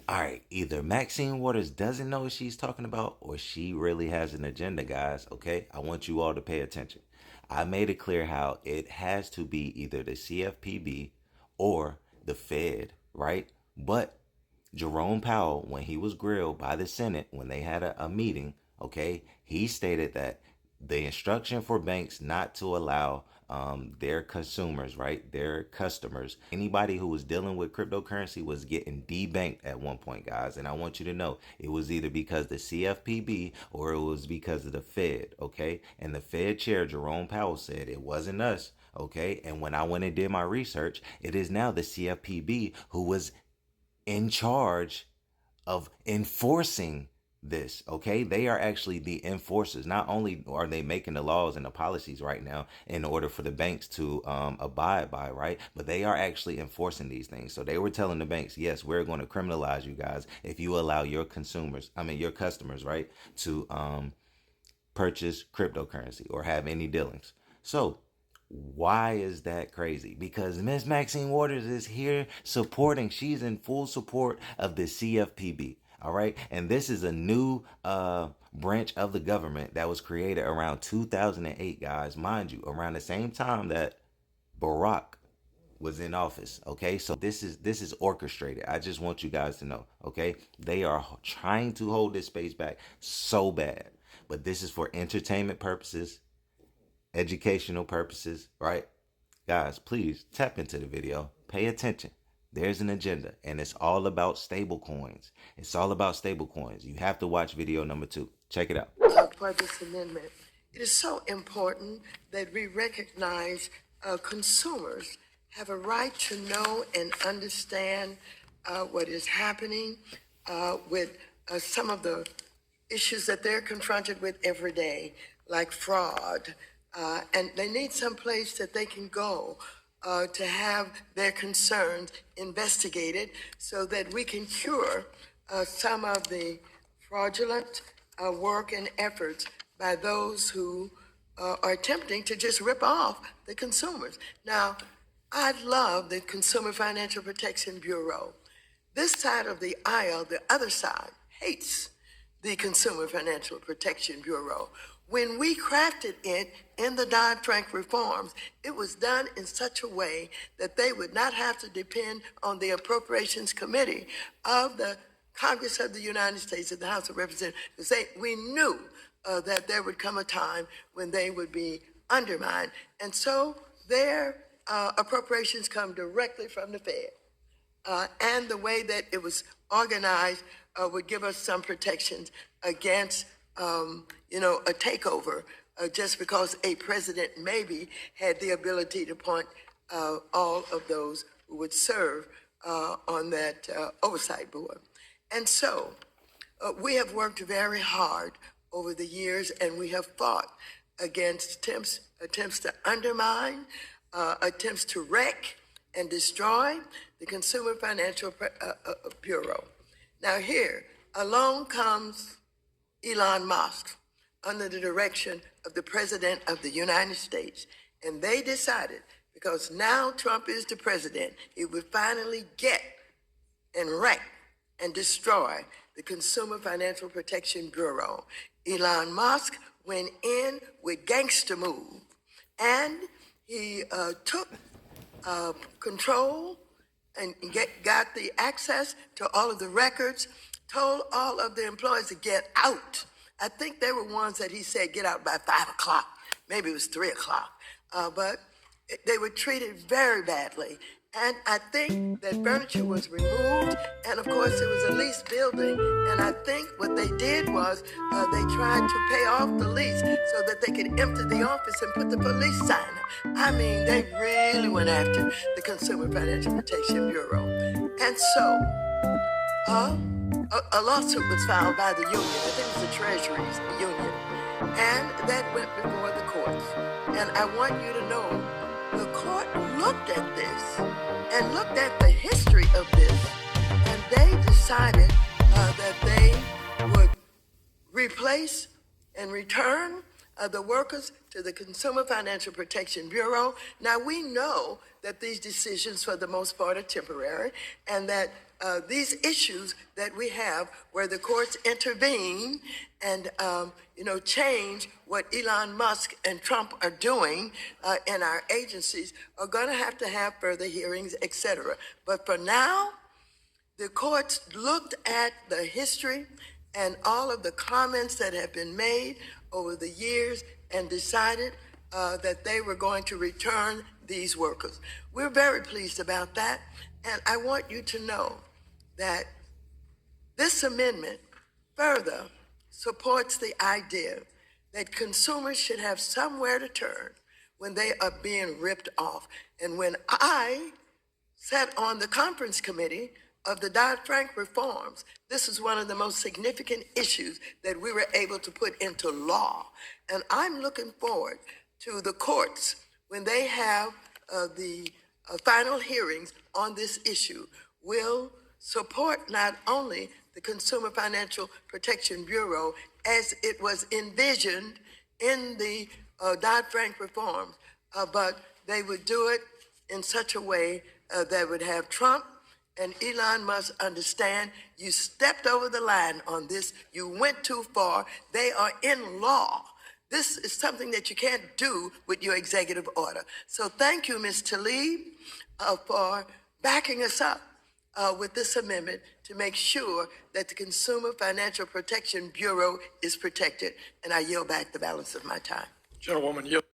All right, either Maxine Waters doesn't know what she's talking about or she really has an agenda, guys. Okay, I want you all to pay attention. I made it clear how it has to be either the CFPB or the Fed, right? But Jerome Powell, when he was grilled by the Senate, when they had a meeting, okay, he stated that the instruction for banks not to allow their consumers, right, their customers, anybody who was dealing with cryptocurrency was getting debanked at one point, guys. And I want you to know it was either because the CFPB or it was because of the Fed, okay? And the Fed chair, Jerome Powell, said it wasn't us, okay? And when I went and did my research, it is now the CFPB who was in charge of enforcing this. Okay, they are actually the enforcers. Not only are they making the laws and the policies right now in order for the banks to abide by, right, but they are actually enforcing these things. So they were telling the banks, yes, we're going to criminalize you guys if you allow your your customers, right, to purchase cryptocurrency or have any dealings. So why is that crazy? Because Miss Maxine Waters is here supporting, she's in full support of the CFPB. All right. And this is a new branch of the government that was created around 2008, guys. Mind you, around the same time that Barack was in office. Okay, so this is orchestrated. I just want you guys to know. Okay, they are trying to hold this space back so bad, but this is for entertainment purposes, educational purposes, right? Guys, please tap into the video, pay attention. There's an agenda, and it's all about stable coins. It's all about stable coins. You have to watch video number 2. Check it out. For this amendment, it is so important that we recognize consumers have a right to know and understand what is happening with some of the issues that they're confronted with every day, like fraud. And they need some place that they can go to have their concerns investigated so that we can cure some of the fraudulent work and efforts by those who are attempting to just rip off the consumers. Now, I love the Consumer Financial Protection Bureau. This side of the aisle, the other side, hates the Consumer Financial Protection Bureau. When we crafted it in the Dodd-Frank reforms, it was done in such a way that they would not have to depend on the Appropriations Committee of the Congress of the United States and the House of Representatives. We knew that there would come a time when they would be undermined. And so their appropriations come directly from the Fed. And the way that it was organized would give us some protections against, a takeover, just because a president maybe had the ability to appoint all of those who would serve on that oversight board. And so we have worked very hard over the years, and we have fought against attempts to undermine, attempts to wreck and destroy the Consumer Financial Bureau. Now here, along comes Elon Musk under the direction of the President of the United States. And they decided, because now Trump is the president, he would finally get and wreck and destroy the Consumer Financial Protection Bureau. Elon Musk went in with gangster move, and he took control and got the access to all of the records, told all of the employees to get out. I think they were ones that he said get out by 5 o'clock. Maybe it was 3 o'clock. But they were treated very badly. And I think that furniture was removed, and of course it was a leased building. And I think what they did was they tried to pay off the lease so that they could empty the office and put the police sign up. I mean, they really went after the Consumer Financial Protection Bureau. And so a lawsuit was filed by the union. I think it was the Treasury's union. And that went before the courts. And I want you to know, the court looked at this and looked at the history of this, and they decided that they would replace and return the workers to the Consumer Financial Protection Bureau. Now, we know that these decisions, for the most part, are temporary, and that these issues that we have where the courts intervene and, change what Elon Musk and Trump are doing in our agencies are going to have further hearings, et cetera. But for now, the courts looked at the history and all of the comments that have been made over the years and decided that they were going to return these workers. We're very pleased about that, and I want you to know that this amendment further supports the idea that consumers should have somewhere to turn when they are being ripped off. And when I sat on the conference committee of the Dodd-Frank reforms, this is one of the most significant issues that we were able to put into law. And I'm looking forward to the courts when they have the final hearings on this issue will support not only the Consumer Financial Protection Bureau as it was envisioned in the Dodd-Frank reforms, but they would do it in such a way that would have Trump and Elon Musk understand you stepped over the line on this. You went too far. They are in law. This is something that you can't do with your executive order. So thank you, Ms. Tlaib, for backing us up with this amendment to make sure that the Consumer Financial Protection Bureau is protected. And I yield back the balance of my time. Gentlewoman, yield.